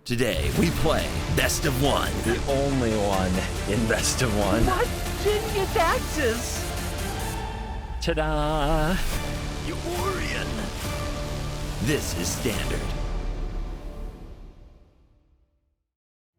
Today we play Best of One. The only one in Best of One. What? Virginia taxes! Ta-da! Eurian. This is Standard.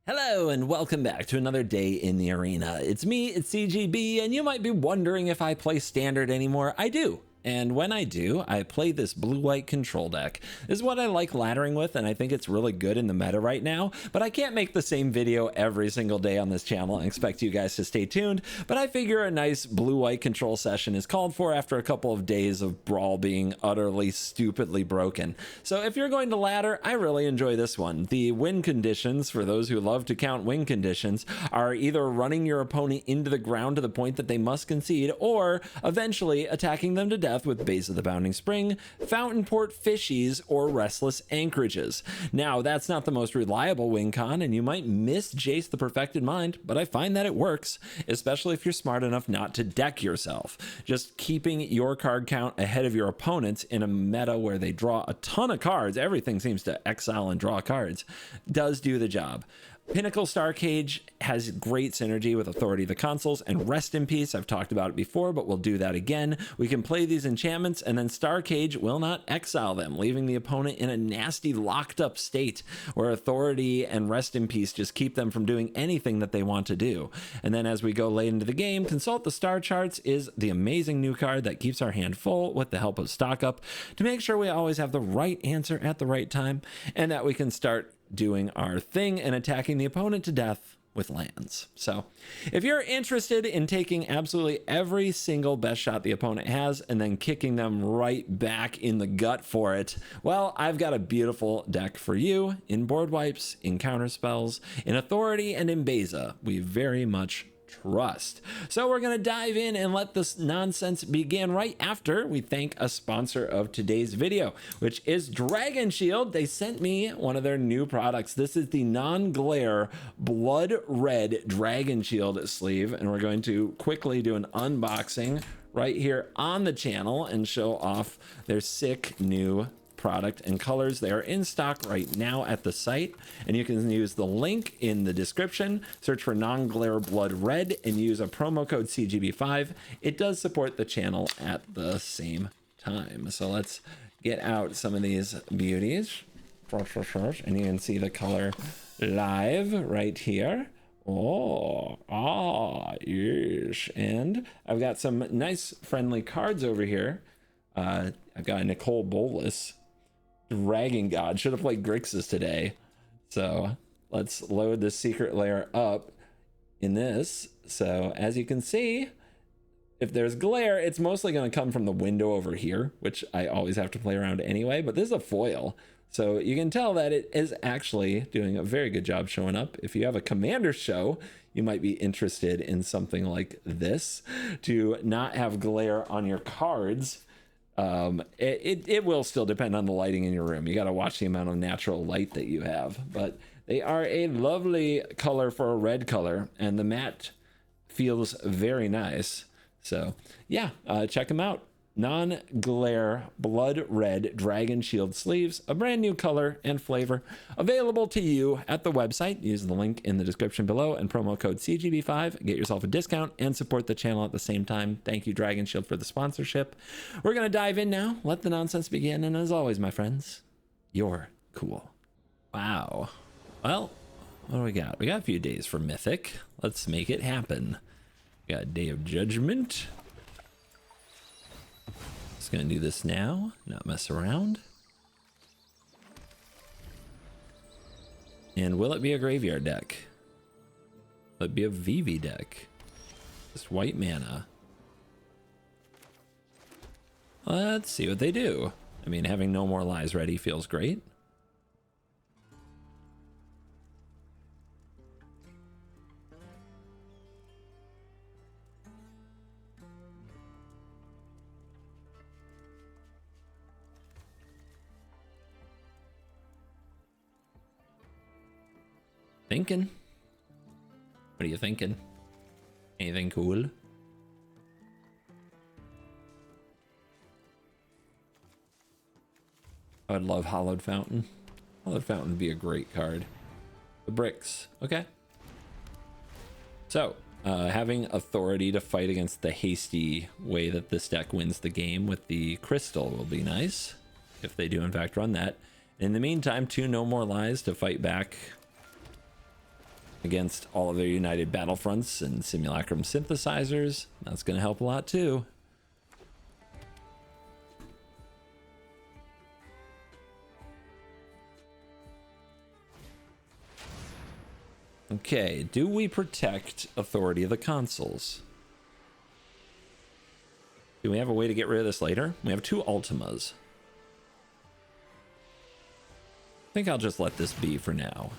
Hello and welcome back to another day in the arena. It's me, it's CGB, and you might be wondering if I play Standard anymore. I do. And when I do, I play this blue-white control deck. This is what I like laddering with, and I think it's really good in the meta right now, but I can't make the same video every single day on this channel and expect you guys to stay tuned, but I figure a nice blue-white control session is called for after a couple of days of Brawl being utterly stupidly broken. So if you're going to ladder, I really enjoy this one. The win conditions, for those who love to count win conditions, are either running your opponent into the ground to the point that they must concede, or eventually attacking them to death with Base of the Bounding Spring, Fountain Port Fishies, or Restless Anchorages. Now, that's not the most reliable win con, and you might miss Jace the Perfected Mind, but I find that it works, especially if you're smart enough not to deck yourself. Just keeping your card count ahead of your opponents in a meta where they draw a ton of cards, everything seems to exile and draw cards, does do the job. Pinnacle Star Cage has great synergy with Authority of the Consuls and Rest in Peace. I've talked about it before, but we'll do that again. We can play these enchantments, and then Star Cage will not exile them, leaving the opponent in a nasty locked up state where Authority and Rest in Peace just keep them from doing anything that they want to do. And then as we go late into the game, Consult the Star Charts is the amazing new card that keeps our hand full with the help of Stock Up to make sure we always have the right answer at the right time, and that we can start doing our thing and attacking the opponent to death with lands. So if you're interested in taking absolutely every single best shot the opponent has and then kicking them right back in the gut for it, well, I've got a beautiful deck for you in board wipes, in counter spells, in Authority, and in Beza. We very much trust. So we're going to dive in and let this nonsense begin right after we thank a sponsor of today's video, which is Dragon Shield. They sent me one of their new products. This is the non-glare blood red Dragon Shield sleeve, and we're going to quickly do an unboxing right here on the channel and show off their sick new product and colors. They are in stock right now at the site, and you can use the link in the description, search for non-glare blood red, and use a promo code CGB5. It does support the channel at the same time. So let's get out some of these beauties, and you can see the color live right here. Yes. And I've got some nice friendly cards over here. I've got a Nicole Bolas Dragon God. Should have played Grixis today. So let's load the secret layer up in this. So as you can see, if there's glare, it's mostly going to come from the window over here, which I always have to play around anyway, but this is a foil. So you can tell that it is actually doing a very good job showing up. If you have a commander show, you might be interested in something like this to not have glare on your cards. It will still depend on the lighting in your room. You got to watch the amount of natural light that you have, but they are a lovely color for a red color, and the matte feels very nice. So yeah, check them out. Non-glare blood red Dragon Shield sleeves, a brand new color and flavor, available to you at the website. Use the link in the description below and promo code CGB5. Get yourself a discount and support the channel at the same time. Thank you, Dragon Shield, for the sponsorship. We're going to dive in now. Let the nonsense begin. And as always, my friends, you're cool. Wow. Well, what do we got? We got a few days for Mythic. Let's make it happen. We got Day of Judgment. Just gonna do this now, not mess around. And will it be a graveyard deck? Will it be a VV deck? Just white mana. Let's see what they do. I mean, having No More Lies ready feels great. Thinking. What are you thinking? Anything cool? I would love Hallowed Fountain. Hallowed Fountain would be a great card. The bricks. Okay. So, having authority to fight against the hasty way that this deck wins the game with the crystal will be nice, if they do in fact run that. In the meantime, 2 No More Lies to fight back against all of their United Battlefronts and Simulacrum Synthesizers. That's going to help a lot too. Okay, do we protect authority of the consoles? Do we have a way to get rid of this later? We have 2 Ultimas. I think I'll just let this be for now.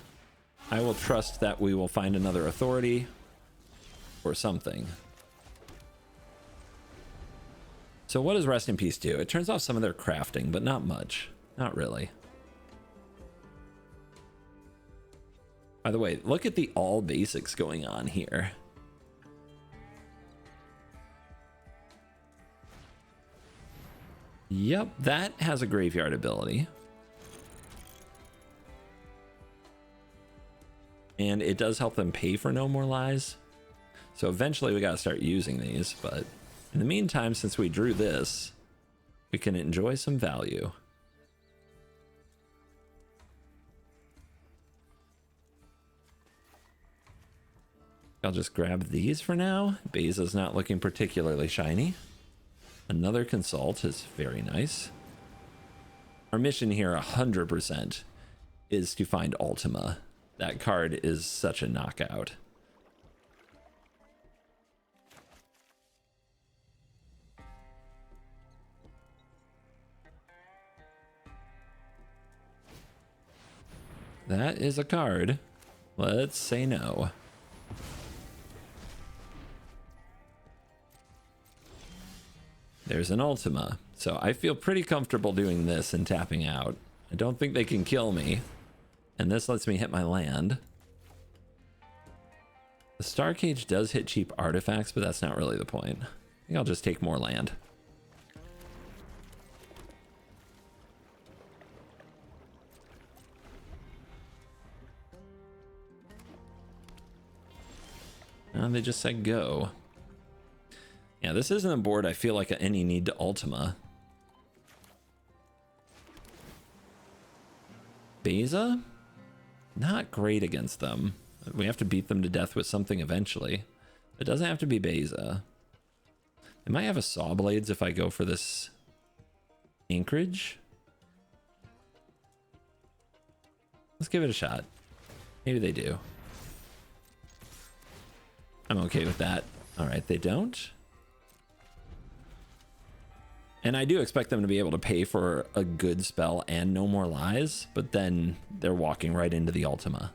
I will trust that we will find another authority or something. So what does Rest in Peace do? It turns off some of their crafting, but not much. Not really. By the way, look at the all basics going on here. Yep, that has a graveyard ability. And it does help them pay for No More Lies. So eventually we gotta start using these, but in the meantime, since we drew this, we can enjoy some value. I'll just grab these for now. Beza's not looking particularly shiny. Another Consult is very nice. Our mission here 100% is to find Ultima. That card is such a knockout. That is a card. Let's say no. There's an Ultima. So I feel pretty comfortable doing this and tapping out. I don't think they can kill me. And this lets me hit my land. The Star Cage does hit cheap artifacts, but that's not really the point. I think I'll just take more land. And they just said go. Yeah, this isn't a board I feel like any need to Ultima. Beza? Not great against them. We have to beat them to death with something eventually. It doesn't have to be Beza. They might have a Saw Blades if I go for this Anchorage. Let's give it a shot. Maybe they do. I'm okay with that. All right, they don't. And I do expect them to be able to pay for a good spell and No More Lies, but then they're walking right into the Ultima.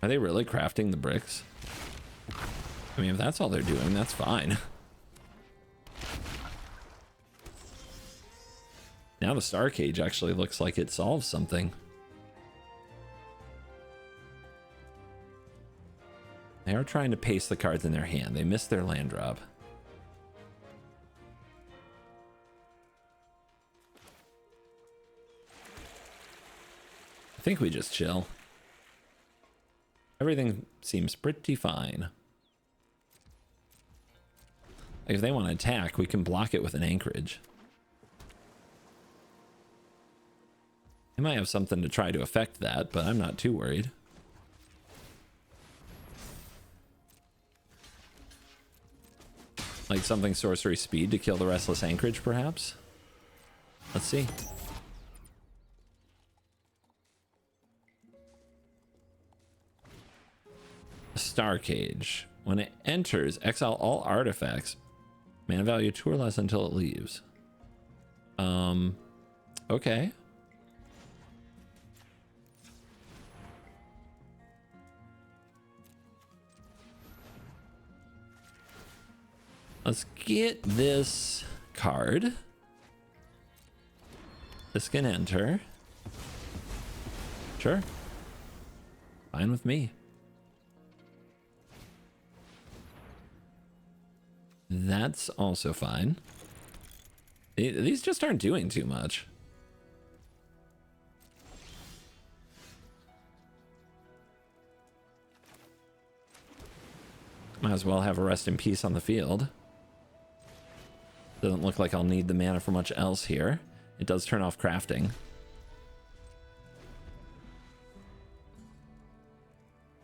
Are they really crafting the bricks? I mean, if that's all they're doing, that's fine. Now the Star Cage actually looks like it solves something. They are trying to paste the cards in their hand. They missed their land drop. I think we just chill. Everything seems pretty fine. Like if they want to attack, we can block it with an Anchorage. They might have something to try to affect that, but I'm not too worried. Like something sorcery speed to kill the Restless Anchorage, perhaps? Let's see. Star Cage. When it enters, exile all artifacts. Mana value 2 or less until it leaves. Okay. Let's get this card. This can enter. Sure. Fine with me. That's also fine. These just aren't doing too much. Might as well have a rest in peace on the field. Doesn't look like I'll need the mana for much else here. It does turn off crafting.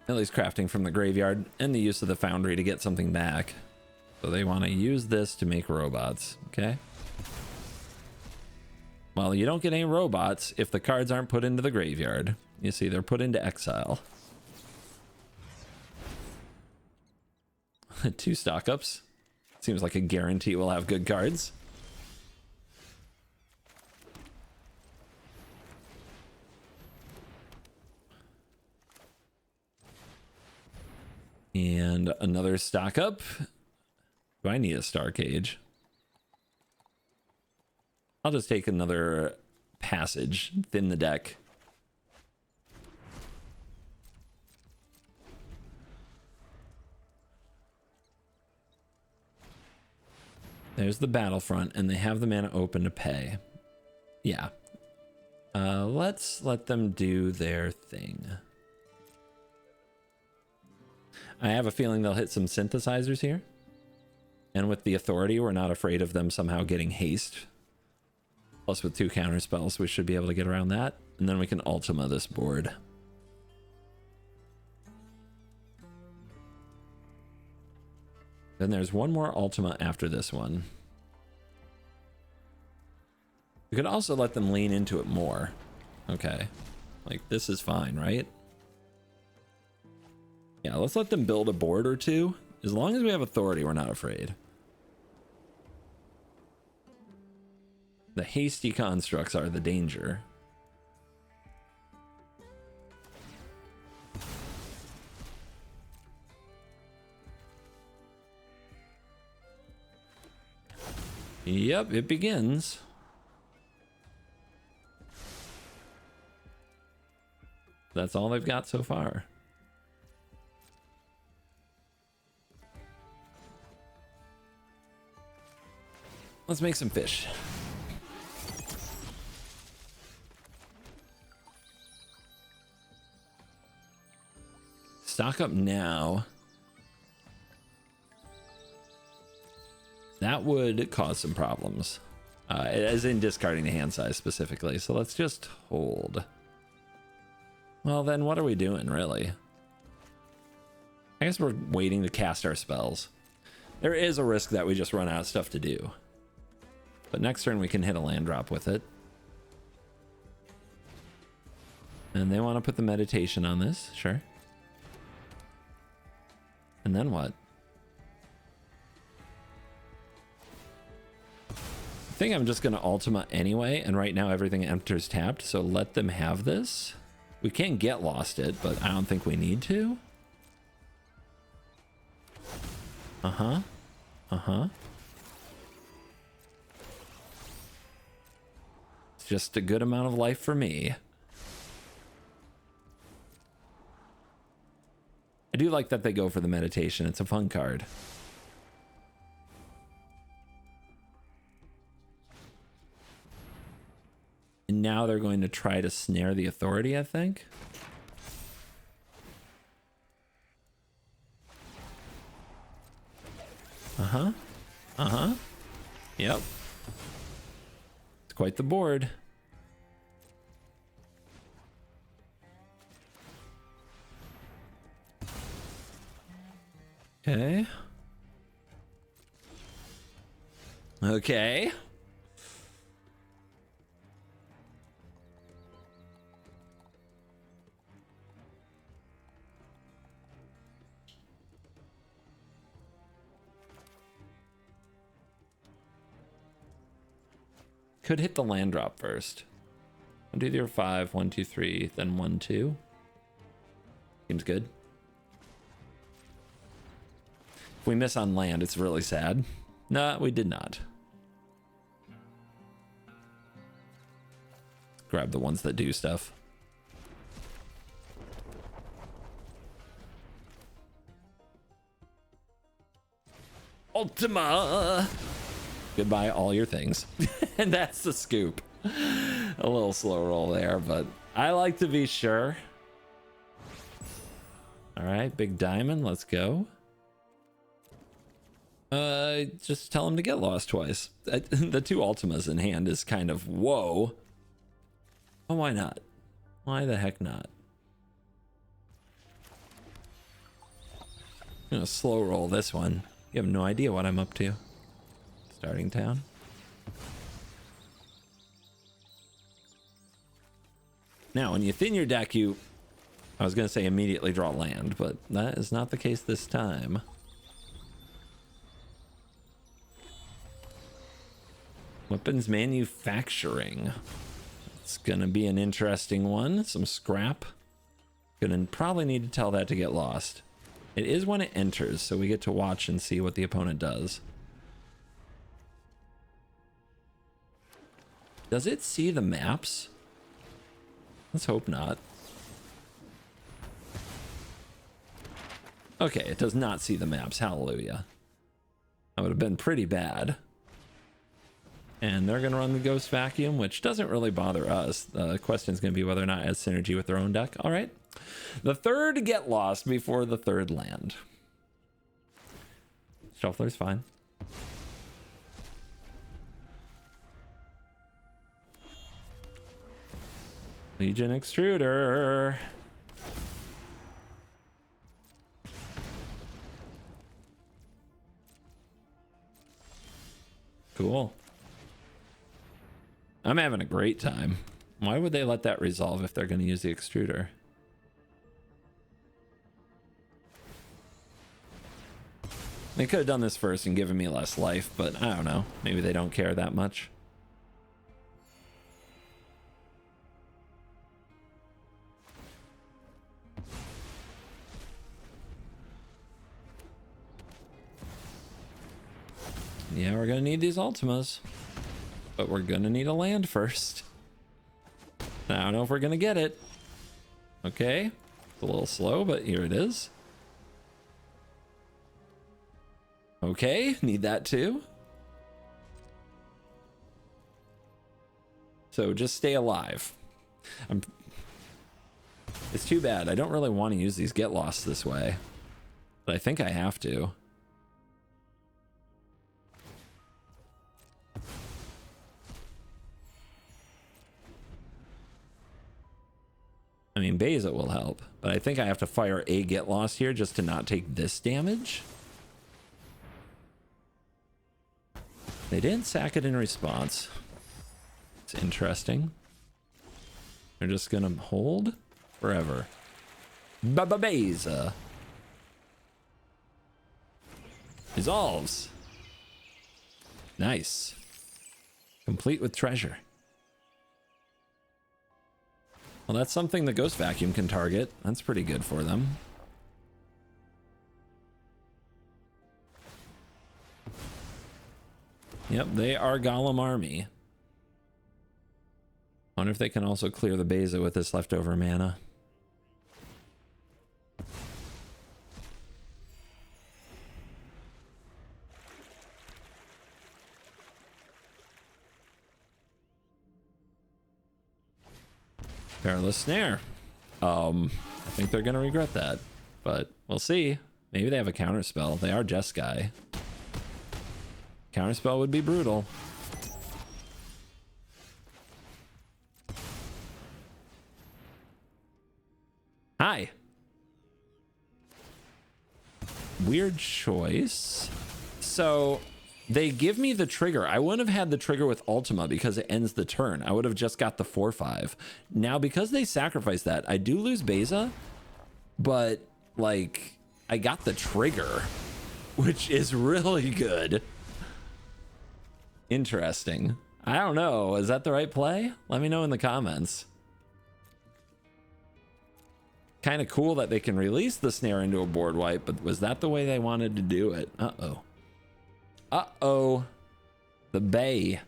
At least crafting from the graveyard and the use of the foundry to get something back. So they want to use this to make robots, okay? Well, you don't get any robots if the cards aren't put into the graveyard. You see, they're put into exile. 2 stock-ups. Seems like a guarantee we'll have good cards. And another stock-up. Do I need a Star Cage? I'll just take another passage, thin the deck. There's the battlefront, and they have the mana open to pay. Yeah. Let's let them do their thing. I have a feeling they'll hit some synthesizers here. And with the authority, we're not afraid of them somehow getting haste. Plus with 2 counter spells, we should be able to get around that. And then we can Ultima this board. Then there's one more Ultima after this one. We could also let them lean into it more. Okay. Like, this is fine, right? Yeah, let's let them build a board or 2. As long as we have authority, we're not afraid. The hasty constructs are the danger. Yep, it begins. That's all they've got so far. Let's make some fish. Stock up now. That would cause some problems. As in discarding the hand size specifically. So let's just hold. Well, then what are we doing, really? I guess we're waiting to cast our spells. There is a risk that we just run out of stuff to do. But next turn we can hit a land drop with it. And they want to put the meditation on this, sure. And then what? I think I'm just going to Ultima anyway, and right now everything enters tapped, so let them have this. We can get lost it, but I don't think we need to. Uh-huh. Uh-huh. It's just a good amount of life for me. I do like that they go for the meditation. It's a fun card. And now they're going to try to snare the authority, I think. Uh-huh. Uh-huh. Yep. It's quite the board. Okay. Okay. Could hit the land drop first. 1, 2, 3, 5, 1, 2, 3, then 1, 2. Seems good. If we miss on land, it's really sad. Nah, we did not. Grab the ones that do stuff. Ultima! Goodbye, all your things. And that's the scoop. A little slow roll there, but I like to be sure. All right, big diamond, let's go. Just tell him to get lost twice. The 2 Ultimas in hand is kind of whoa. Oh, why not? Why the heck not? I'm gonna slow roll this one. You have no idea what I'm up to. Starting town. Now, when you thin your deck, I was gonna say immediately draw land, but that is not the case this time. Weapons manufacturing. It's gonna be an interesting one. Some scrap. Gonna probably need to tell that to get lost. It is when it enters, so we get to watch and see what the opponent does. Does it see the maps? Let's hope not. Okay, it does not see the maps. Hallelujah. That would have been pretty bad. And they're going to run the Ghost Vacuum, which doesn't really bother us. The question is going to be whether or not it has synergy with their own deck. All right. The 3rd get lost before the 3rd land. Shuffler's fine. Legion Extruder. Cool. I'm having a great time. Why would they let that resolve if they're going to use the extruder? They could have done this first and given me less life, but I don't know. Maybe they don't care that much. Yeah, we're going to need these Ultimas. But we're gonna need a land first. I don't know if we're gonna get it. Okay, it's a little slow, but here it is. Okay, need that too. So just stay alive. It's too bad. I don't really want to use these get lost this way, but I think I have to. I mean, Beza will help, but I think I have to fire a get lost here just to not take this damage. They didn't sack it in response. It's interesting. They're just gonna hold forever. Beza dissolves. Nice. Complete with treasure. Well, that's something the Ghost Vacuum can target. That's pretty good for them. Yep, they are Golem Army. Wonder if they can also clear the Beza with this leftover mana. Perilous Snare. I think they're gonna regret that, but we'll see. Maybe they have a counterspell. They are Jeskai. Counterspell would be brutal. Hi. Weird choice. So they give me the trigger. I wouldn't have had the trigger with Ultima because it ends the turn. I would have just got the 4/5. Now, because they sacrifice that, I do lose Beza, but like I got the trigger, which is really good. Interesting. I don't know. Is that the right play? Let me know in the comments. Kind of cool that they can release the snare into a board wipe, but was that the way they wanted to do it? Uh-oh. Uh-oh. The Bay.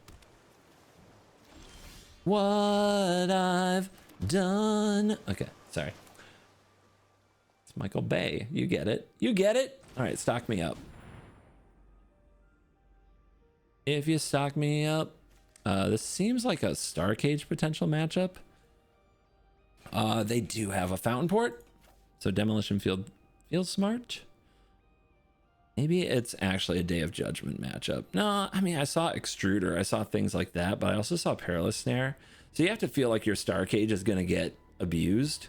What I've done. Okay, sorry. It's Michael Bay. You get it. You get it. All right, stock me up. if you stock me up. This seems like a Star Cage potential matchup. They do have a Fountain Port, so Demolition Field feels smart. Maybe it's actually a Day of Judgment matchup. No, I mean, I saw Extruder, I saw things like that, but I also saw Perilous Snare. So you have to feel like your Star Cage is going to get abused.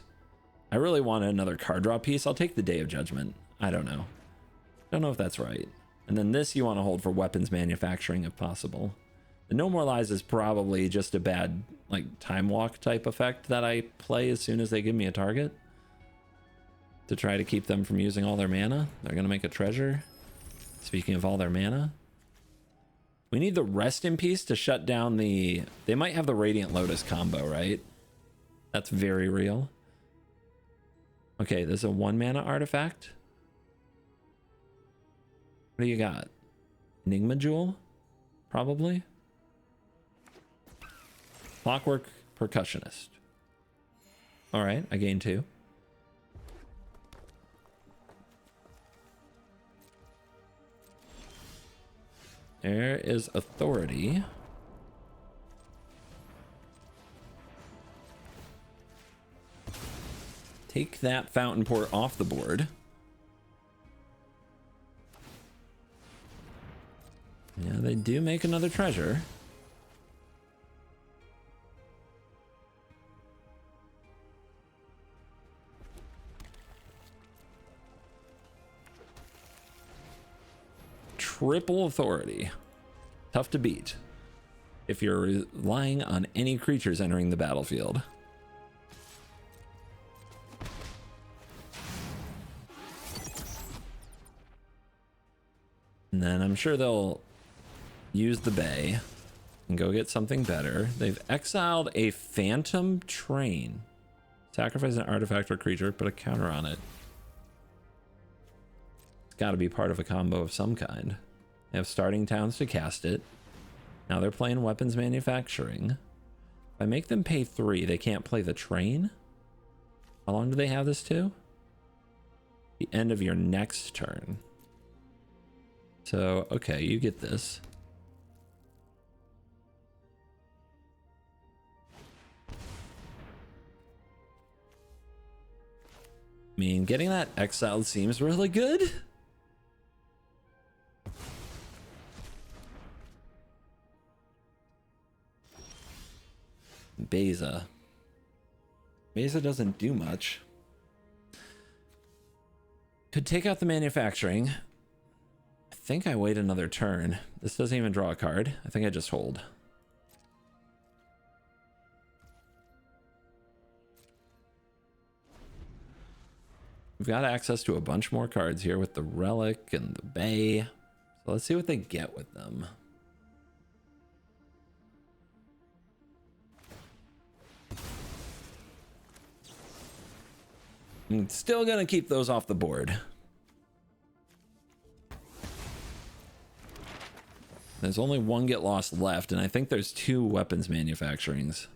I really want another card draw piece. I'll take the Day of Judgment. I don't know. Don't know if that's right. And then this you want to hold for weapons manufacturing if possible. The No More Lies is probably just a bad like time walk type effect that I play as soon as they give me a target to try to keep them from using all their mana. They're going to make a treasure. Speaking of all their mana, we need the Rest in Peace to shut down the... They might have the Radiant Lotus combo, right? That's very real. Okay, there's a 1 mana artifact. What do you got? Enigma Jewel? Probably. Clockwork Percussionist. All right, I gained 2. There is Authority. Take that Fountain Port off the board. Yeah, they do make another treasure. Triple Authority. Tough to beat if you're relying on any creatures entering the battlefield. And then I'm sure they'll use the Bay and go get something better. They've exiled a Phantom Train. Sacrifice an artifact or creature, put a counter on it. It's got to be part of a combo of some kind. They have starting towns to cast it. Now they're playing weapons manufacturing. If I make them pay 3, they can't play the train. How long do they have this to? The end of your next turn. So, okay, you get this. I mean, getting that exiled seems really good. Beza. Beza doesn't do much. Could take out the manufacturing. I think I wait another turn. This doesn't even draw a card. I think I just hold. We've got access to a bunch more cards here with the Relic and the Bay. So let's see what they get with them. I'm still gonna keep those off the board. There's only 1 Get Lost left, and I think there's 2 weapons manufacturings.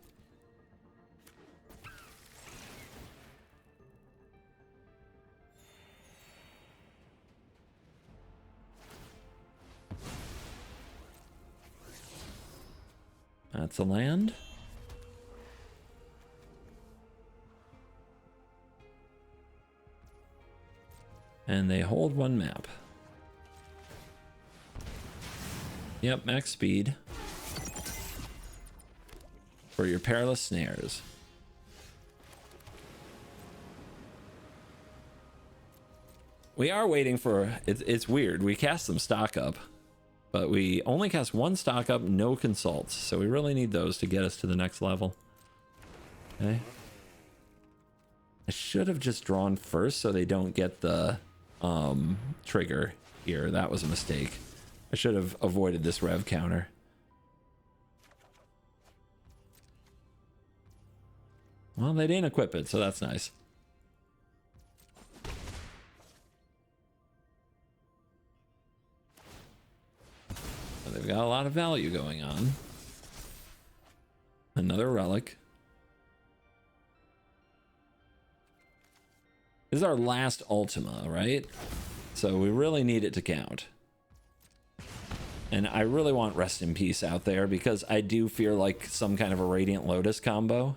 That's a land. And they hold 1 map. Yep, max speed. For your Perilous Snares. We are waiting for... It's weird. We cast some stock up. But we only cast 1 stock up, no consults. So we really need those to get us to the next level. Okay. I should have just drawn first so they don't get the... trigger here. That was a mistake. I should have avoided this rev counter. Well, they didn't equip it, so that's nice. But they've got a lot of value going on. Another relic. This is our last Ultima, right? So we really need it to count. And I really want Rest in Peace out there because I do feel like some kind of a Radiant Lotus combo.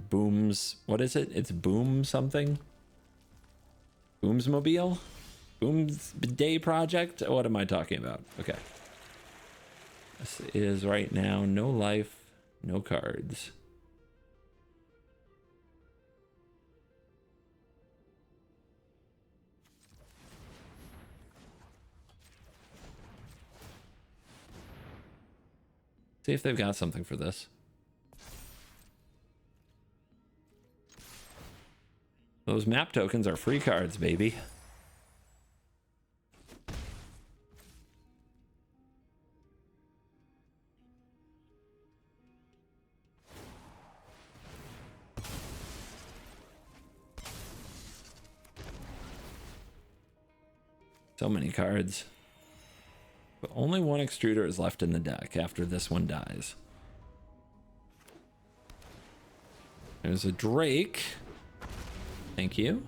Booms, what is it? It's Boom something? Boomsmobile? Booms Day Project? What am I talking about? Okay. This is right now no life, no cards. See if they've got something for this. Those map tokens are free cards, baby. So many cards. But only one extruder is left in the deck after this one dies. There's a Drake. Thank you.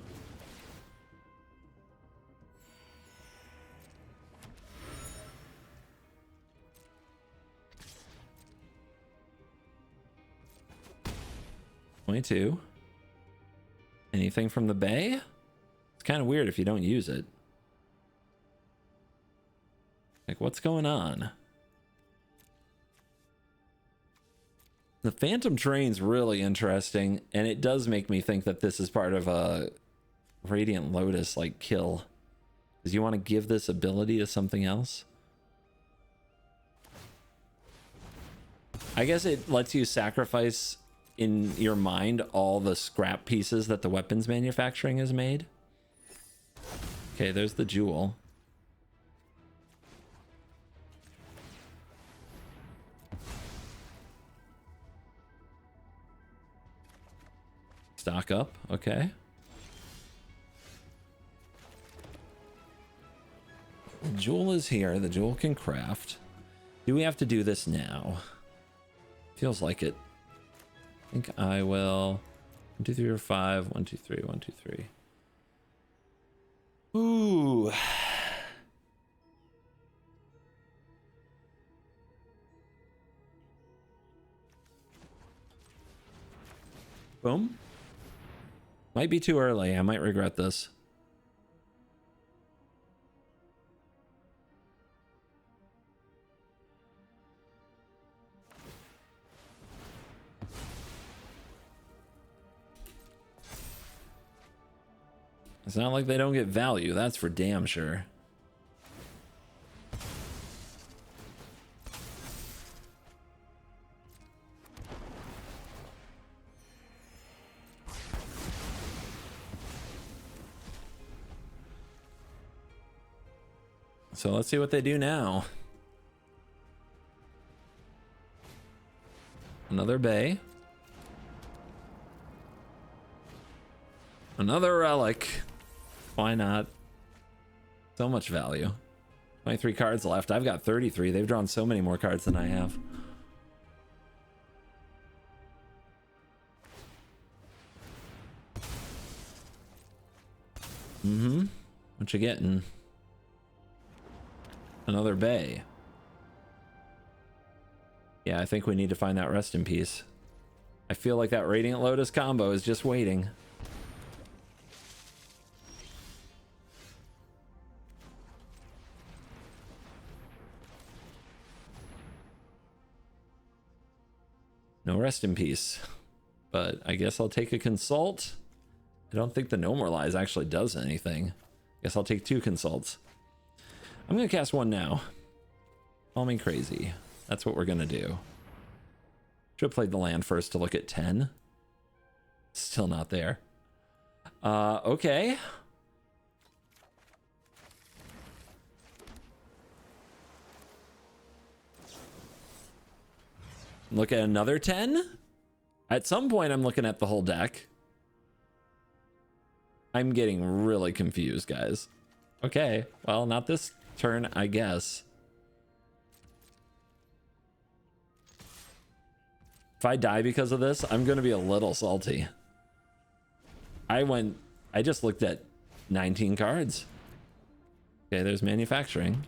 $22. Anything from the bay? It's kind of weird if you don't use it. Like, what's going on? The Phantom Train's really interesting, and it does make me think that this is part of a Radiant Lotus, like, kill. Because you want to give this ability to something else? I guess it lets you sacrifice in your mind all the scrap pieces that the weapons manufacturing has made. Okay, there's the jewel. Stock up, okay. The jewel is here. The jewel can craft. Do we have to do this now? Feels like it. I think I will. 1, 2, 3, or 5. 1, 2, 3. 1, 2, 3. Ooh. Boom. Might be too early. I might regret this. It's not like they don't get value, that's for damn sure. So let's see what they do now. Another bay. Another relic. Why not? So much value. 23 cards left. I've got 33. They've drawn so many more cards than I have. Mm-hmm. What you getting? Another bay. Yeah, I think we need to find that Rest in Peace. I feel like that Radiant Lotus combo is just waiting. No Rest in Peace. But I guess I'll take a consult. I don't think the No More Lies actually does anything. Guess I'll take 2 consults. I'm gonna cast 1 now. Call me crazy. That's what we're gonna do. Should have played the land first to look at 10. Still not there. Okay. Look at another 10. At some point, I'm looking at the whole deck. I'm getting really confused, guys. Okay, well, not this turn, I guess. If I die because of this, I'm gonna be a little salty. I just looked at 19 cards. Okay, there's manufacturing.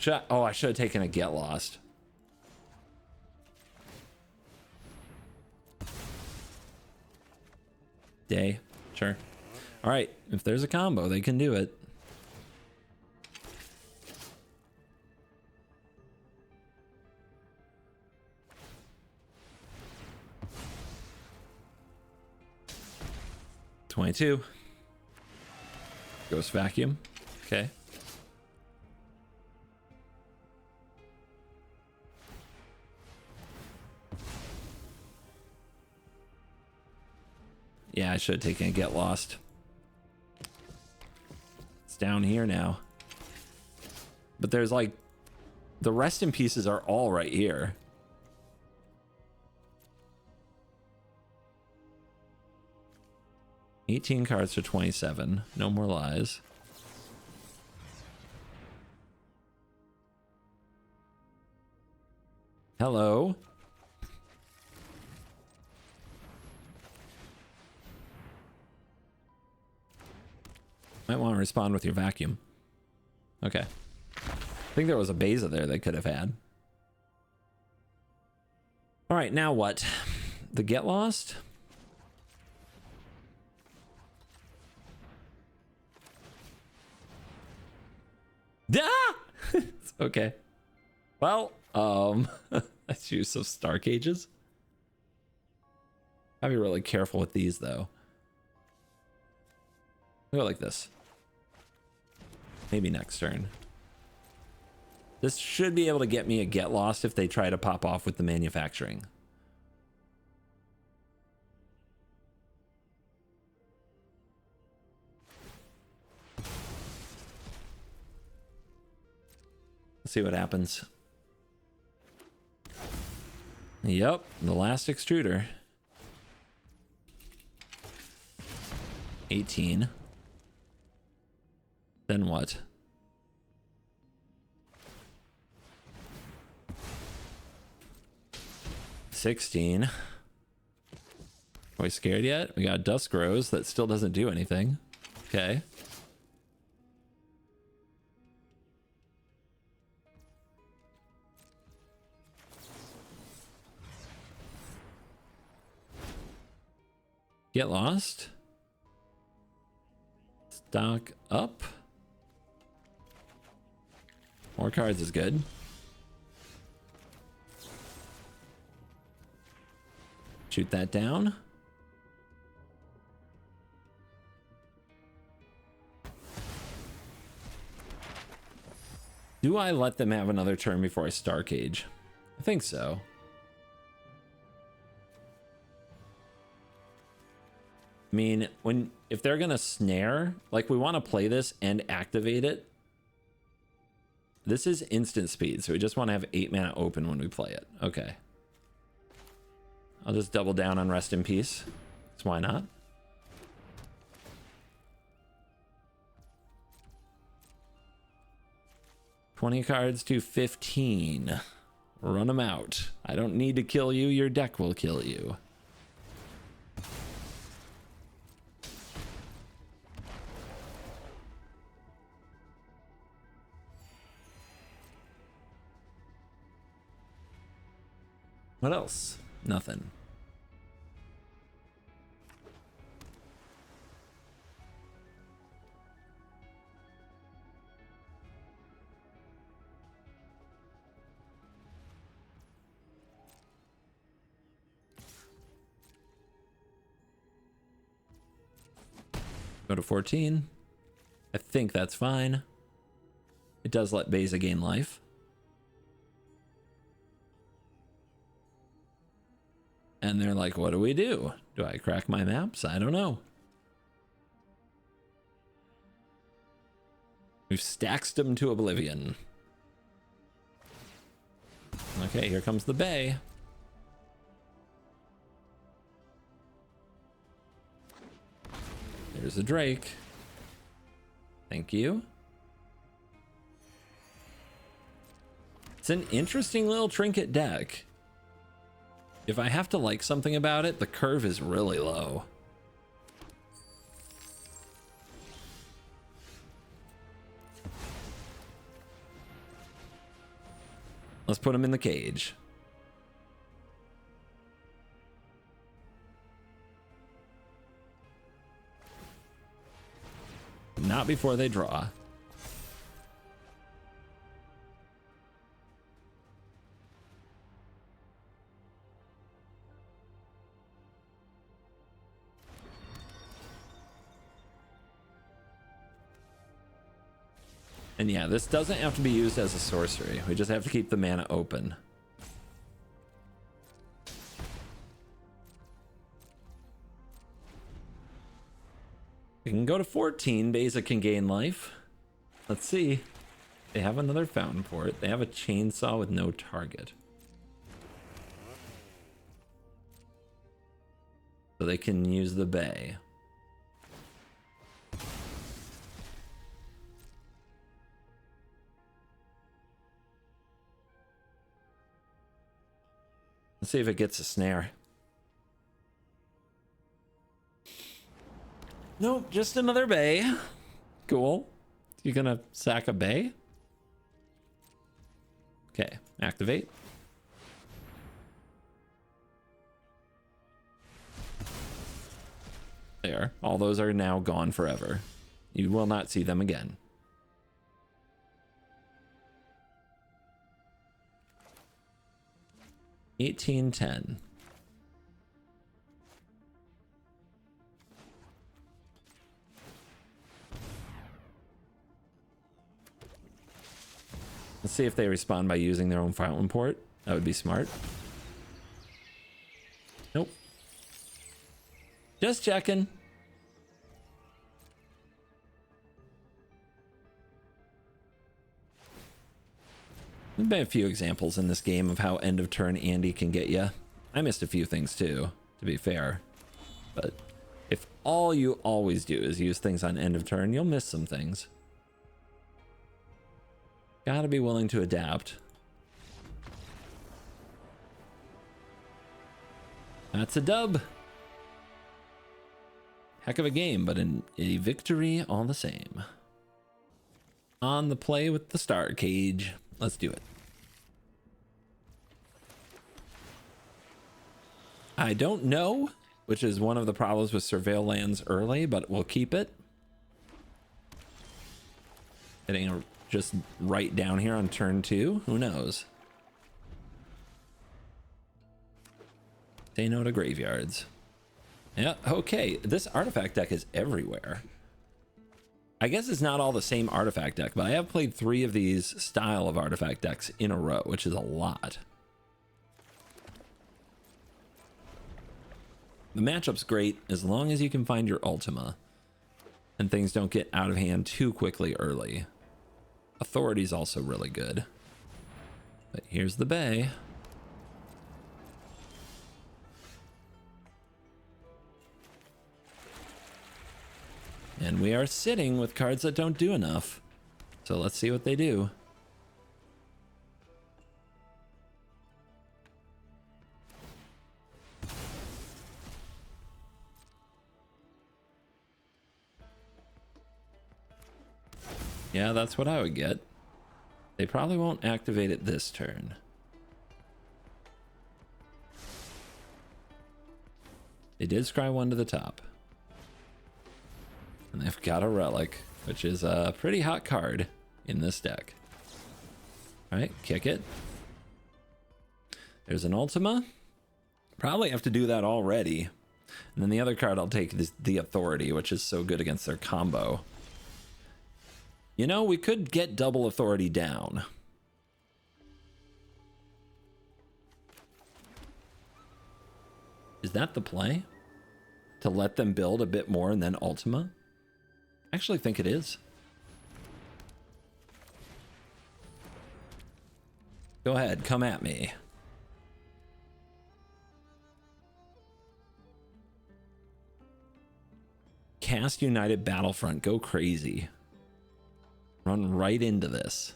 I should have taken a get lost. Day, sure. All right, if there's a combo, they can do it. $22. Ghost vacuum. Okay. Yeah, I should have taken a get lost. It's down here now. But there's like, the rest in pieces are all right here. $18 cards for 27. No more lies. Hello. Might want to respond with your vacuum. Okay. I think there was a Beza there they could have had. All right, now what? The get lost? Ah! It's okay. Well, let's use some star cages. Gotta be really careful with these though. Go like this. Maybe next turn. This should be able to get me a get lost if they try to pop off with the manufacturing. Let's see what happens. Yep, the last extruder. 18. Then what? $16. Are we scared yet? We got Dusk Rose that still doesn't do anything. Okay. Get lost. Stock up. More cards is good. Shoot that down. Do I let them have another turn before I Star Cage? I think so. I mean, if they're gonna snare, like we want to play this and activate it. This is instant speed, so we just want to have 8 mana open when we play it. Okay. I'll just double down on Rest in Peace. So why not? $20 cards to 15. Run them out. I don't need to kill you. Your deck will kill you. What else? Nothing. Go to 14. I think that's fine. It does let Beza gain life. And they're like, what do we do? Do I crack my maps? I don't know. We've stacked them to oblivion. Okay, here comes the bay. There's a Drake. Thank you. It's an interesting little trinket deck. If I have to like something about it, the curve is really low. Let's put him in the cage. Not before they draw. And yeah, this doesn't have to be used as a sorcery. We just have to keep the mana open. We can go to 14. Basic can gain life. Let's see. They have another fountain port. They have a chainsaw with no target. So they can use the bay. Let's see if it gets a snare. Nope, just another bay. Cool. You gonna sack a bay? Okay, activate. There, all those are now gone forever. You will not see them again. $18.10. Let's see if they respond by using their own fountain port. That would be smart. Nope. Just checking. There's been a few examples in this game of how end of turn Andy can get you. I missed a few things too, to be fair. But if all you always do is use things on end of turn, you'll miss some things. Gotta be willing to adapt. That's a dub. Heck of a game, but a victory all the same. On the play with the star cage. Let's do it. I don't know, which is one of the problems with Surveil lands early, but we'll keep it. Hitting just right down here on turn 2. Who knows? Say no to graveyards. Yeah, okay. This artifact deck is everywhere. I guess it's not all the same artifact deck, but I have played 3 of these style of artifact decks in a row, which is a lot. The matchup's great as long as you can find your Ultima and things don't get out of hand too quickly early. Authority's also really good. But here's the bay. And we are sitting with cards that don't do enough. So let's see what they do. Yeah, that's what I would get. They probably won't activate it this turn. They did scry 1 to the top. And they've got a relic, which is a pretty hot card in this deck. All right, kick it. There's an Ultima. Probably have to do that already. And then the other card I'll take is the Authority, which is so good against their combo. You know, we could get double Authority down. Is that the play? To let them build a bit more and then Ultima? I actually think it is. Go ahead, come at me. Cast United Battlefront, go crazy. Run right into this.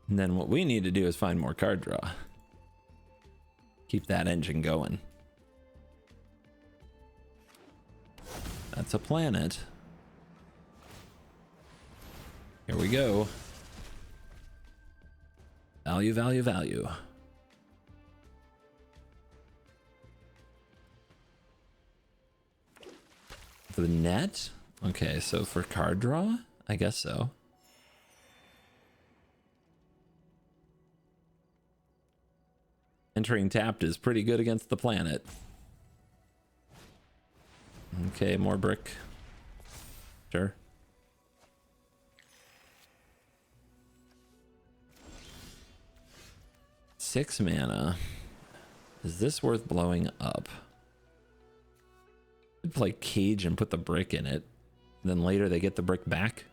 And then what we need to do is find more card draw. Keep that engine going. That's a planet. Here we go. Value, value, value. For the net? Okay, so for card draw? I guess so. Entering tapped is pretty good against the planet. Okay, more brick. Sure. Six mana. Is this worth blowing up? I'd play Cage and put the brick in it. Then later they get the brick back.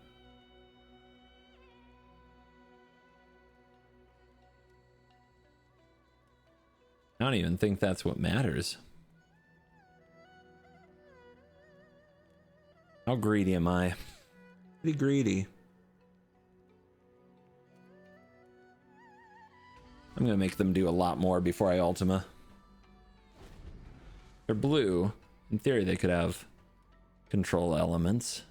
I don't even think that's what matters. How greedy am I? Pretty greedy. I'm gonna make them do a lot more before I Ultima. They're blue. In theory, they could have control elements.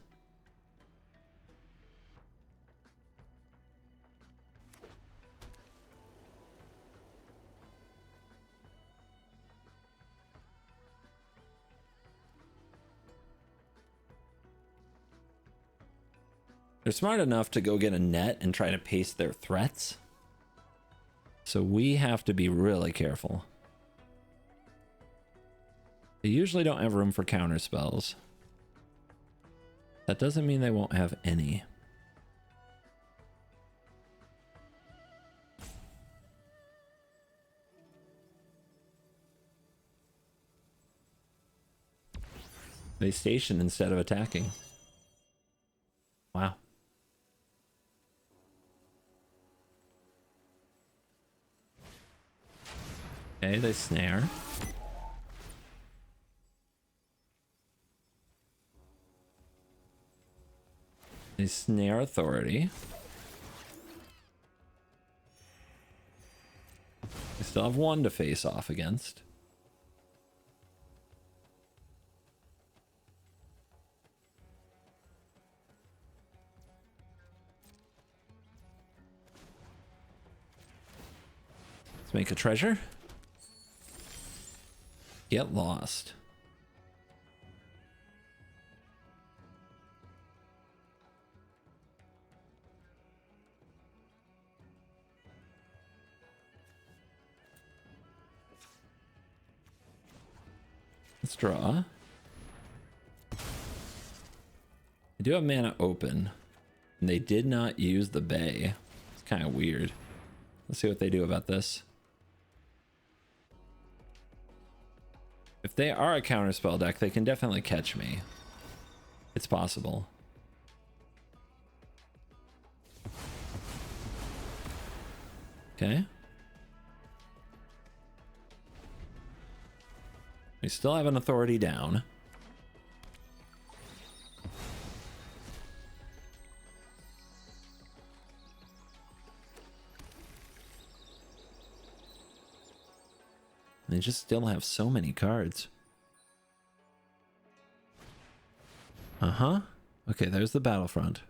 They're smart enough to go get a net and try to paste their threats. So we have to be really careful. They usually don't have room for counter spells. That doesn't mean they won't have any. They station instead of attacking. Wow. Okay, they snare. They snare authority. They still have one to face off against. Let's make a treasure. Get lost. Let's draw. I do have mana open, and they did not use the bay. It's kind of weird. Let's see what they do about this. If they are a counterspell deck, they can definitely catch me. It's possible. Okay. We still have an authority down. They just still have so many cards. Uh-huh. Okay, there's the battlefront.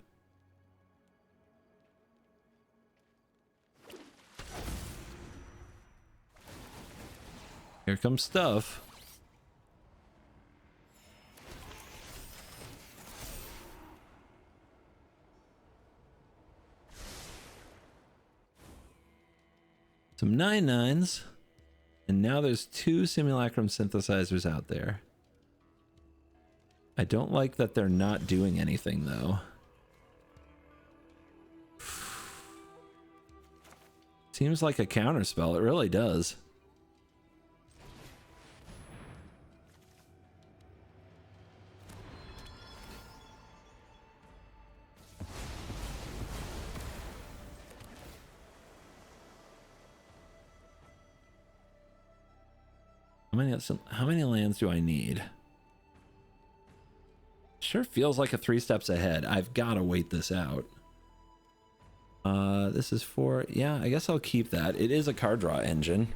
Here comes stuff. Some 9/9s. And now there's 2 simulacrum synthesizers out there. I don't like that they're not doing anything though. Seems like a counterspell, it really does. How many lands do I need? Sure feels like a 3 steps ahead. I've got to wait this out. This is for... Yeah, I guess I'll keep that. It is a card draw engine.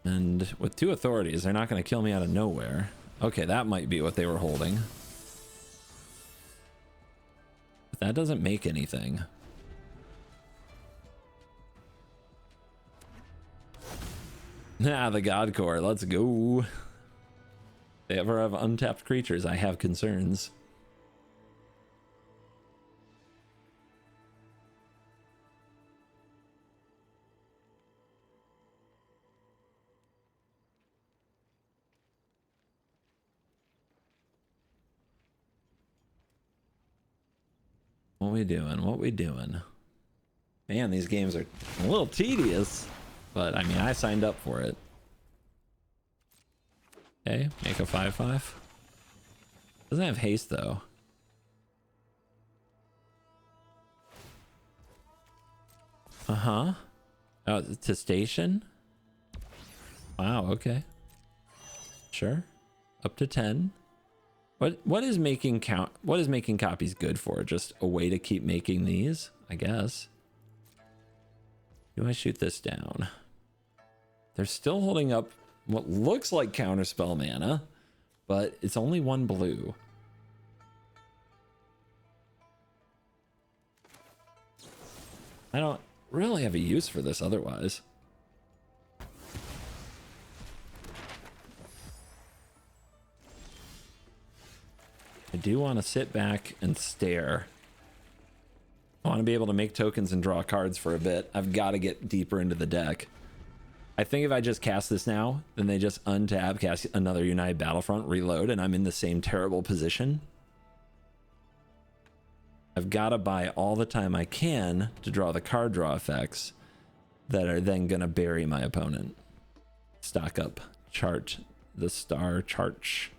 And And with 2 authorities, they're not going to kill me out of nowhere. Okay, that might be what they were holding. But that doesn't make anything. Ah, the God Core. Let's go. If they ever have untapped creatures, I have concerns. What we doing? What we doing? Man, these games are a little tedious, but I mean, I signed up for it. Okay, make a 5/5. Doesn't have haste though. Uh-huh. Oh, to station? Wow, okay. Sure. Up to 10. What is making copies good for? Just a way to keep making these, I guess. Do I shoot this down? They're still holding up what looks like counterspell mana, but it's only 1 blue. I don't really have a use for this otherwise. I do want to sit back and stare. I want to be able to make tokens and draw cards for a bit. I've got to get deeper into the deck. I think if I just cast this now, then they just untap, cast another United Battlefront, reload, and I'm in the same terrible position. I've got to buy all the time I can to draw the card draw effects that are then going to bury my opponent. Stock up, chart, the star charch.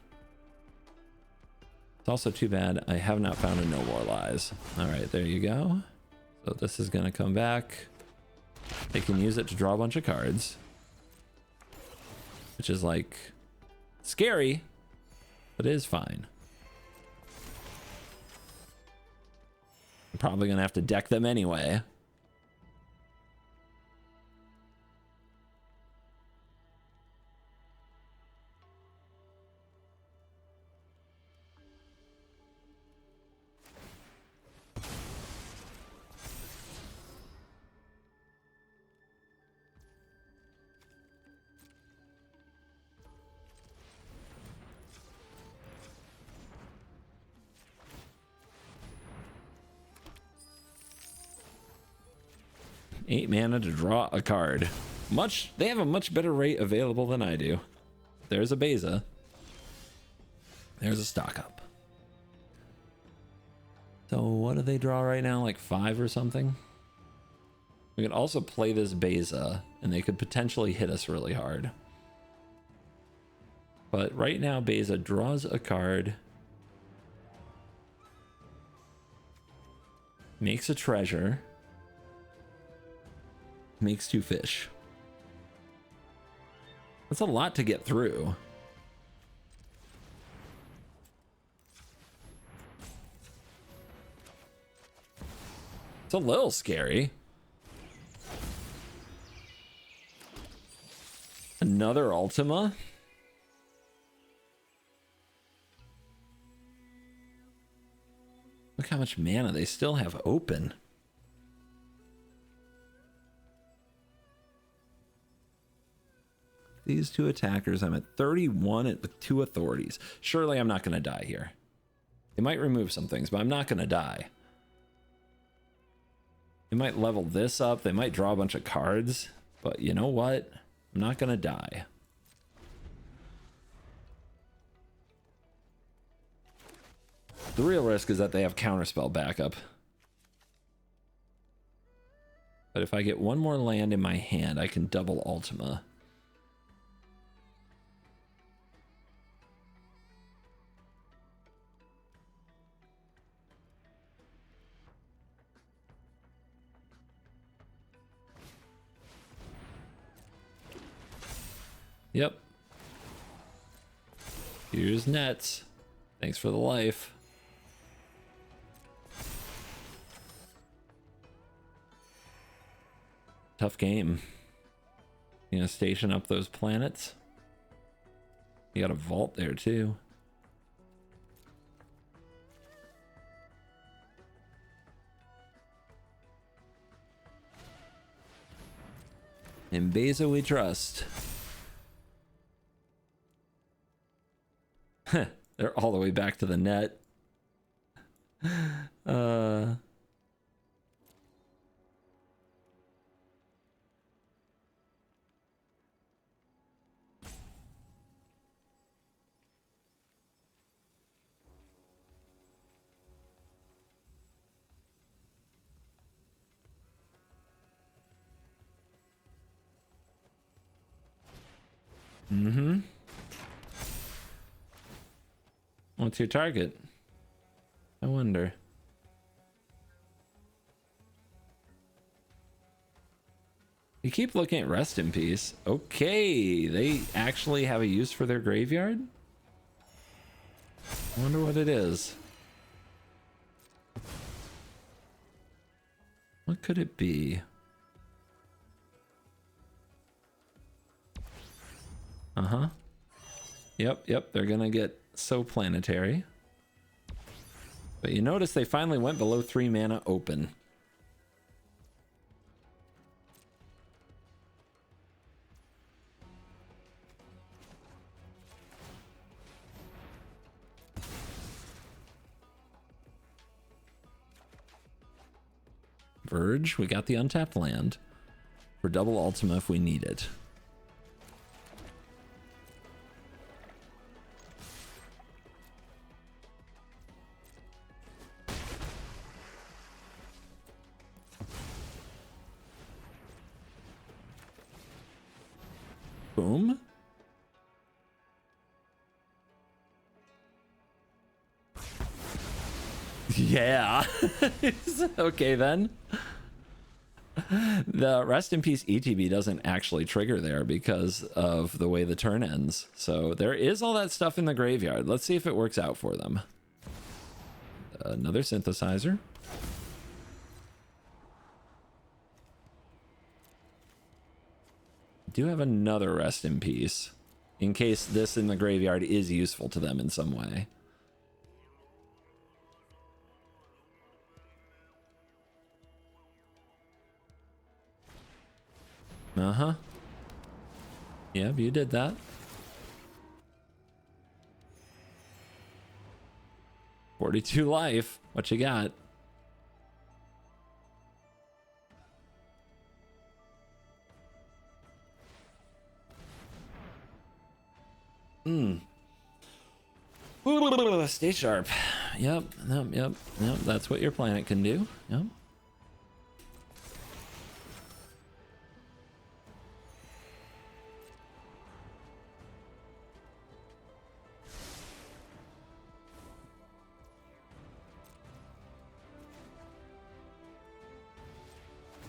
It's also too bad I have not found a No More Lies. All right, there you go. So this is going to come back. They can use it to draw a bunch of cards, which is like scary, but it is fine. I'm probably going to have to deck them anyway. Eight mana to draw a card. They have a much better rate available than I do. There's a Beza. There's a stock up. So what do they draw right now? Like 5 or something? We could also play this Beza, and they could potentially hit us really hard. But right now, Beza draws a card, makes a treasure, makes 2 fish. That's a lot to get through. It's a little scary. Another Ultima? Look how much mana they still have open. These 2 attackers, I'm at 31 with 2 authorities. Surely I'm not going to die here. They might remove some things, but I'm not going to die. They might level this up. They might draw a bunch of cards. But you know what? I'm not going to die. The real risk is that they have counterspell backup. But if I get 1 more land in my hand, I can double Ultima. Yep. Here's nets. Thanks for the life. Tough game. You gonna station up those planets? You got a vault there too. In Beza we trust. They're all the way back to the net. Mm-hmm. What's your target? I wonder. You keep looking at rest in peace. Okay, they actually have a use for their graveyard? I wonder what it is. What could it be? Uh-huh. Yep, they're gonna get so planetary. But you notice they finally went below 3 mana open. Verge, we got the untapped land for double Ultima if we need it. Boom. Yeah. Okay then. The rest in peace ETB doesn't actually trigger there because of the way the turn ends. So there is all that stuff in the graveyard. Let's see if it works out for them. Another synthesizer. Do have another rest in peace in case this in the graveyard is useful to them in some way. Uh-huh. Yep, you did that. 42 life. What you got? Stay sharp. Yep. That's what your planet can do. Yep.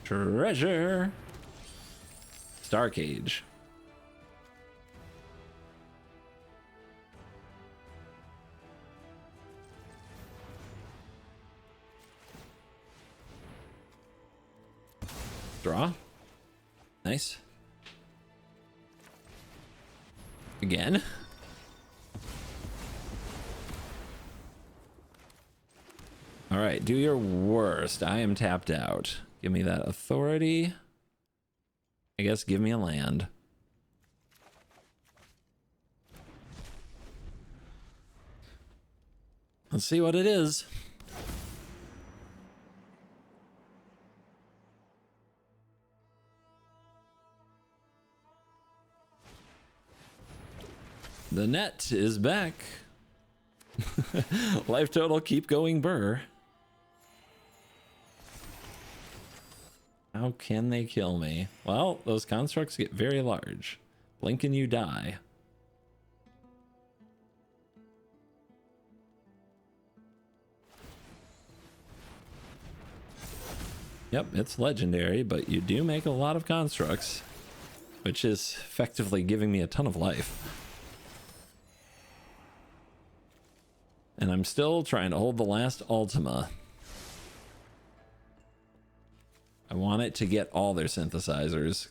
Treasure. Star Cage. Draw. Nice. Again. All right, do your worst. I am tapped out. Give me that authority. I guess give me a land. Let's see what it is. The net is back. Life total keep going burr. How can they kill me? Well, those constructs get very large. Blink and you die. Yep, it's legendary, but you do make a lot of constructs, which is effectively giving me a ton of life. And I'm still trying to hold the last Ultima. I want it to get all their synthesizers.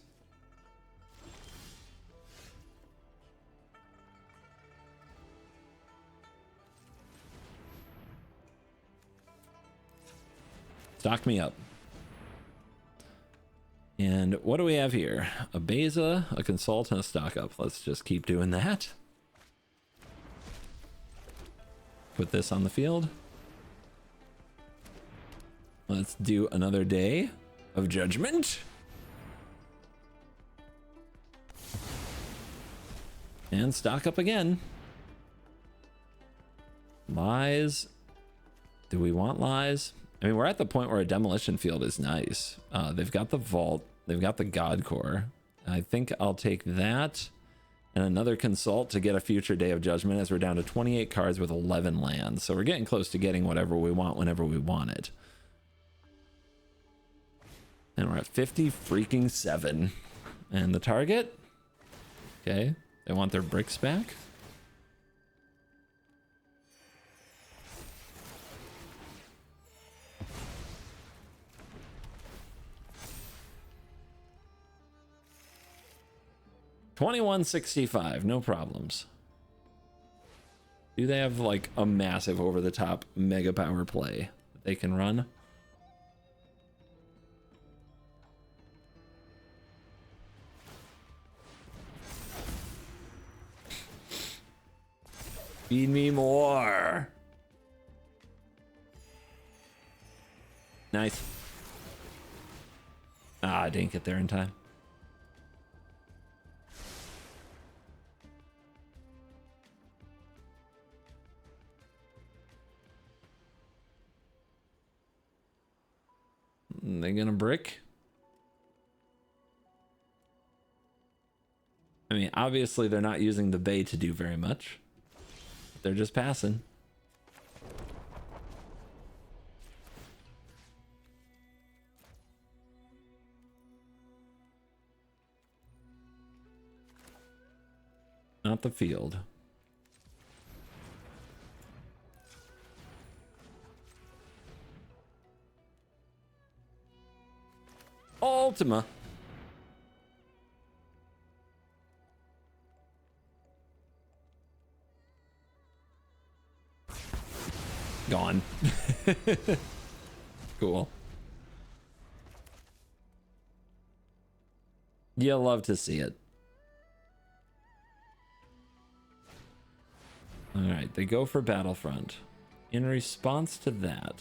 stock me up. And what do we have here? A Beza, a Consult, and a stock up. Let's just keep doing that. Put this on the field. Let's do another day of judgment. And stock up again. Lies. Do we want lies? I mean, we're at the point where a demolition field is nice. They've got the vault. They've got the God Core. I think I'll take that and another Consult to get a future Day of Judgment, as we're down to 28 cards with 11 lands. So we're getting close to getting whatever we want whenever we want it. And we're at 50 freaking 7. And the target? Okay. They want their bricks back. $21.65, no problems. Do they have like a massive over-the-top mega power play that they can run? Feed me more. Nice. Ah, I didn't get there in time. They gonna brick? I mean, obviously they're not using the bay to do very much. They're just passing. Not the field. Ultima. Gone. Cool. You'll love to see it. All right, they go for Battlefront. In response to that,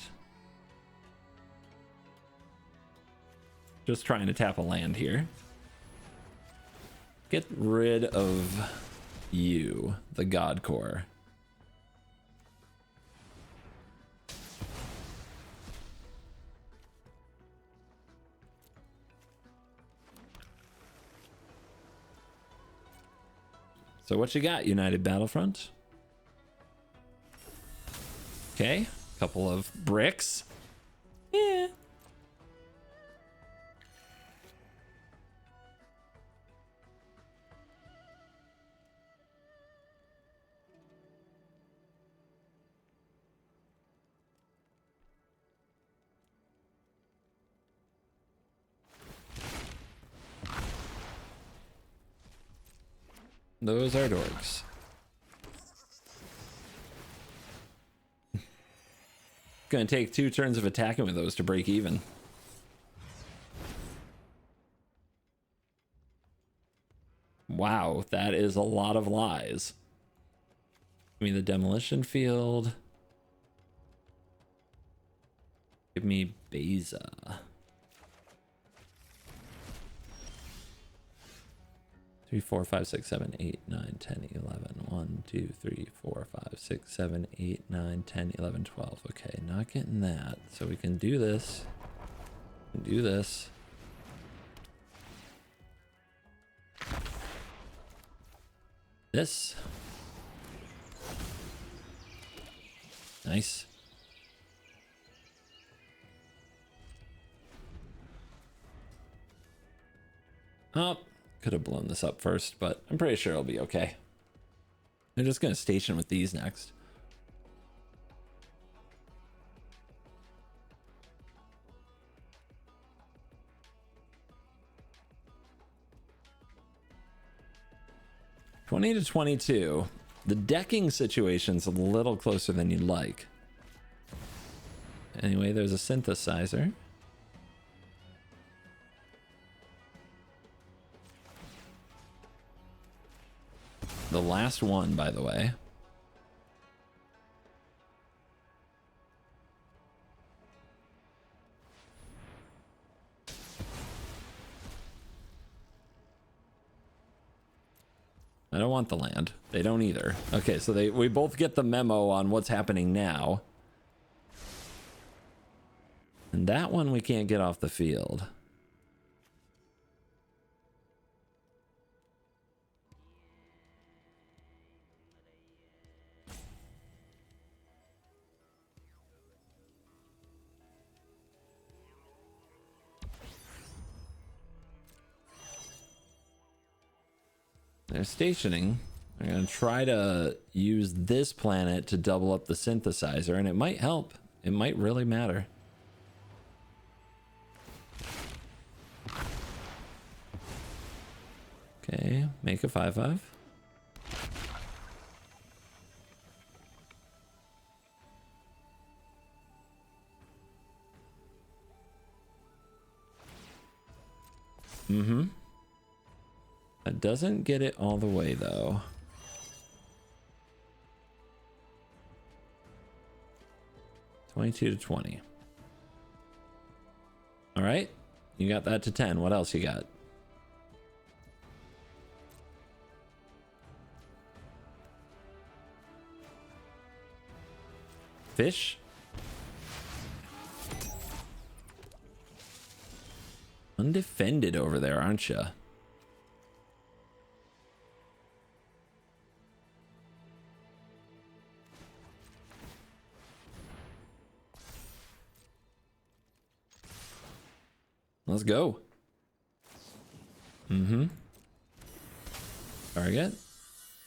just trying to tap a land here. Get rid of you, the God Core. So what you got, United Battlefront? Okay, couple of bricks. Yeah. Those are dorks. Gonna take 2 turns of attacking with those to break even. Wow, that is a lot of lies. Give me the demolition field. Give me Beza. 3, 4, 5, 6, 7, 8, 9, 10, 11. 1, 2, 3, 4, 5, 6, 7, 8, 9, 10, 11, 12. Okay, not getting that. So we can do this. We can do this. This. Nice. Oh. Could have blown this up first, but I'm pretty sure it'll be okay. They're just going to station with these next. $20 to $22. The decking situation's a little closer than you'd like. Anyway, there's a synthesizer. The last one, by the way. I don't want the land. They don't either. Okay, so we both get the memo on what's happening now. And that one we can't get off the field. They're stationing. I'm going to try to use this planet to double up the synthesizer, and it might help. It might really matter. Okay, make a 5/5. That doesn't get it all the way, though. $22 to $20. All right, you got that to 10. What else you got? Fish? Undefended over there, aren't you? Let's go. Target.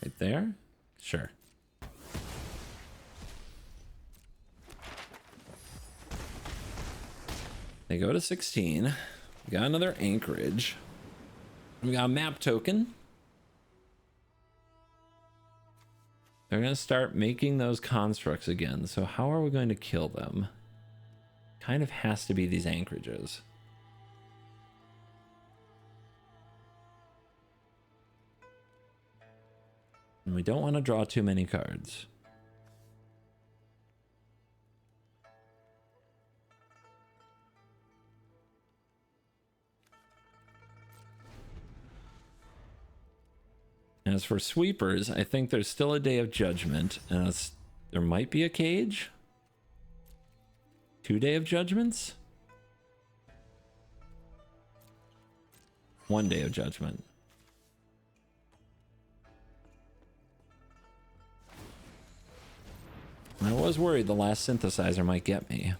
Right there. Sure. They go to 16. We got another anchorage. We got a map token. They're going to start making those constructs again. So how are we going to kill them? Kind of has to be these anchorages. And we don't want to draw too many cards. As for sweepers, I think there's still a Day of Judgment, and there might be a cage. 2 Day of Judgments? 1 Day of Judgment. I was worried the last synthesizer might get me,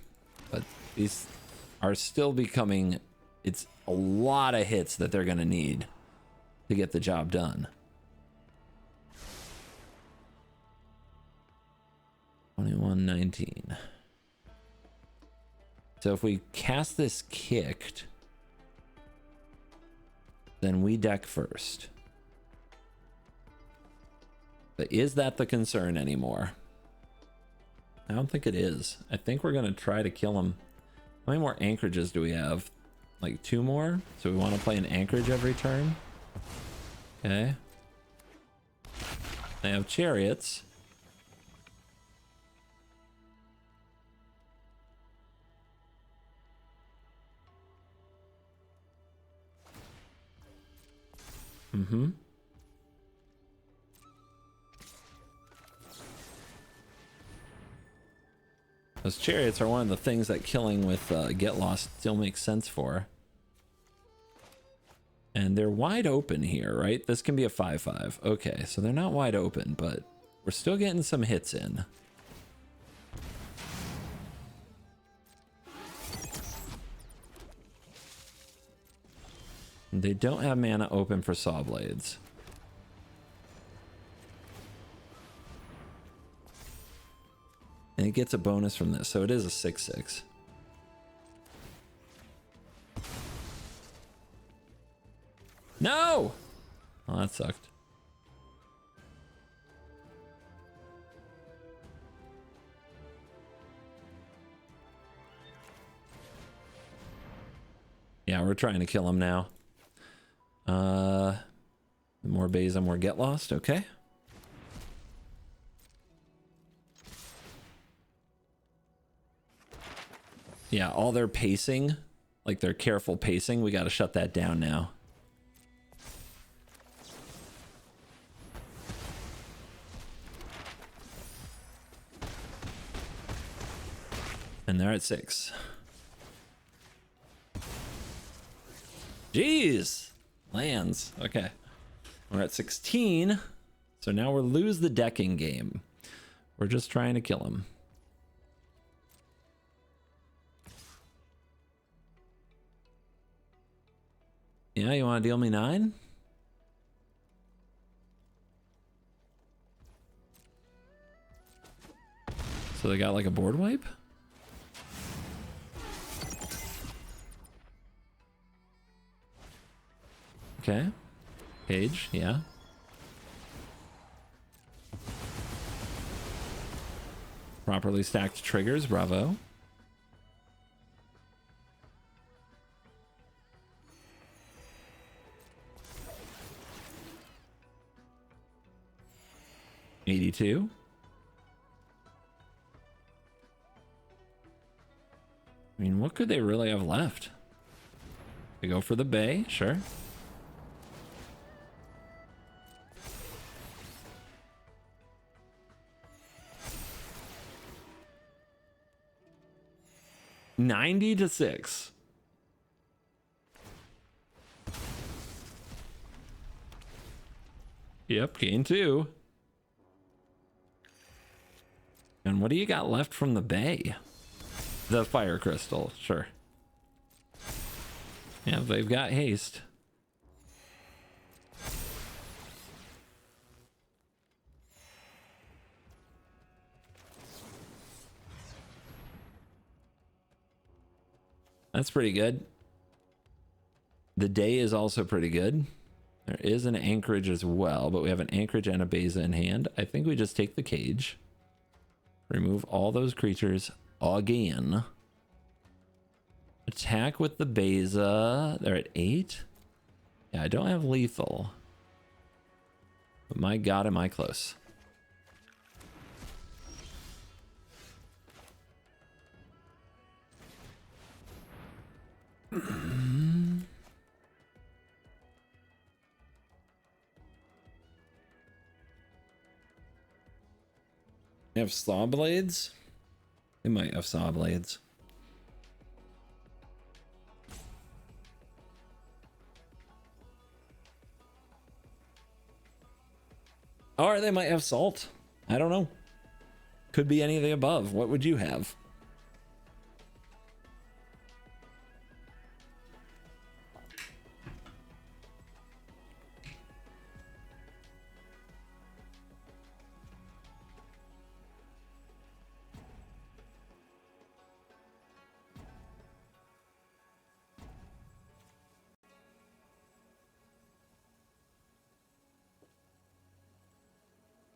but these are still becoming, it's a lot of hits that they're going to need to get the job done. 21-19. So if we cast this kicked, then we deck first. But is that the concern anymore? I don't think it is. I think we're going to try to kill him. How many more anchorages do we have? Like 2 more? So we want to play an anchorage every turn? Okay. They have chariots. Those chariots are one of the things that killing with Get Lost still makes sense for. And they're wide open here, right? This can be a 5/5. Okay, so they're not wide open, but we're still getting some hits in. They don't have mana open for saw blades. And it gets a bonus from this, so it is a 6/6. No! Oh, that sucked. Yeah, we're trying to kill him now. More Beza, more Get Lost. Okay. Yeah, all their pacing, like their careful pacing, we got to shut that down now. And they're at 6. Jeez. Lands. Okay. We're at 16. So now we'll lose the decking game. We're just trying to kill him. Yeah, you want to deal me 9? So they got like a board wipe? Okay. Page, yeah. Properly stacked triggers, bravo. $82. I mean, what could they really have left? They go for the bay, sure. $90-6. Yep, gain 2. And what do you got left from the bay? The fire crystal, sure. Yeah, they've got haste. That's pretty good. The day is also pretty good. There is an anchorage as well, but we have an anchorage and a Beza in hand. I think we just take the cage. Remove all those creatures again. Attack with the Beza. They're at 8. Yeah, I don't have lethal. But my god, am I close. They have saw blades? They might have saw blades. Or they might have salt. I don't know. Could be any of the above. What would you have?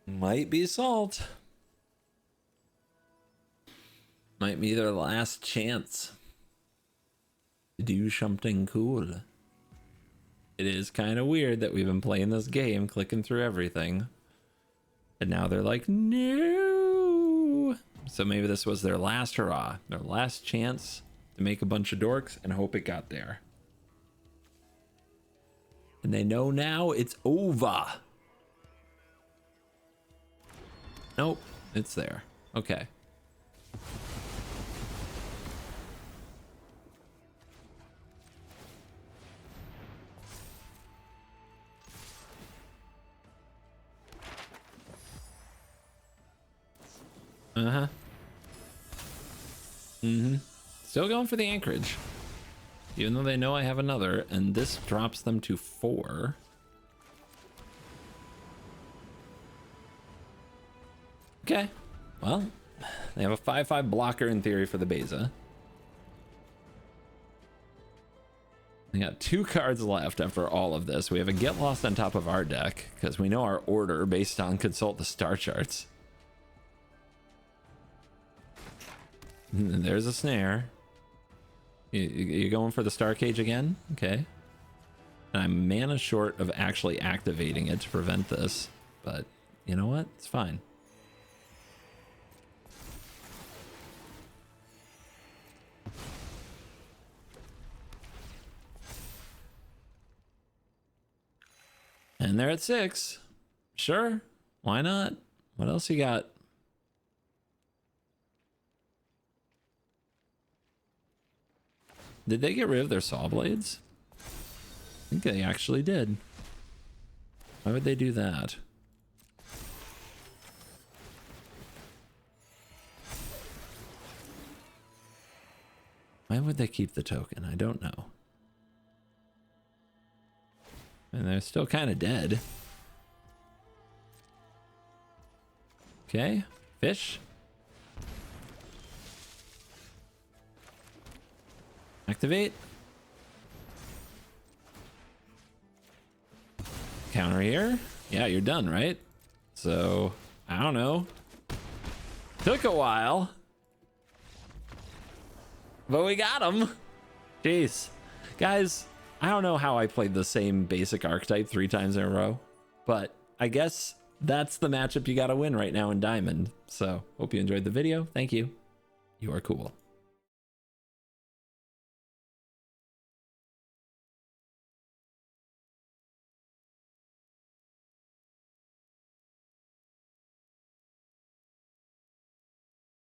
Might be salt. Might be their last chance to do something cool. It is kind of weird that we've been playing this game, clicking through everything, and now they're like, no. So maybe this was their last hurrah, their last chance to make a bunch of dorks and hope it got there. And they know now it's over. Nope, it's there. Okay. Uh-huh. Mm-hmm. Still going for the anchorage. Even though they know I have another, and this drops them to 4. Okay, well, they have a 5/5 blocker in theory for the Beza. They got 2 cards left after all of this. We have a Get Lost on top of our deck, because we know our order based on Consult the Star Charts. And there's a snare. You going for the Star Cage again? Okay. And I'm mana short of actually activating it to prevent this, but you know what? It's fine. And they're at 6. Sure. Why not? What else you got? Did they get rid of their saw blades? I think they actually did. Why would they do that? Why would they keep the token? I don't know. And they're still kind of dead. Okay, fish. Activate. Counter here. Yeah, you're done, right? So, I don't know. Took a while. But we got him. Jeez. Guys, I don't know how I played the same basic archetype 3 times in a row, but I guess that's the matchup you gotta win right now in Diamond. So, hope you enjoyed the video. Thank you. You are cool.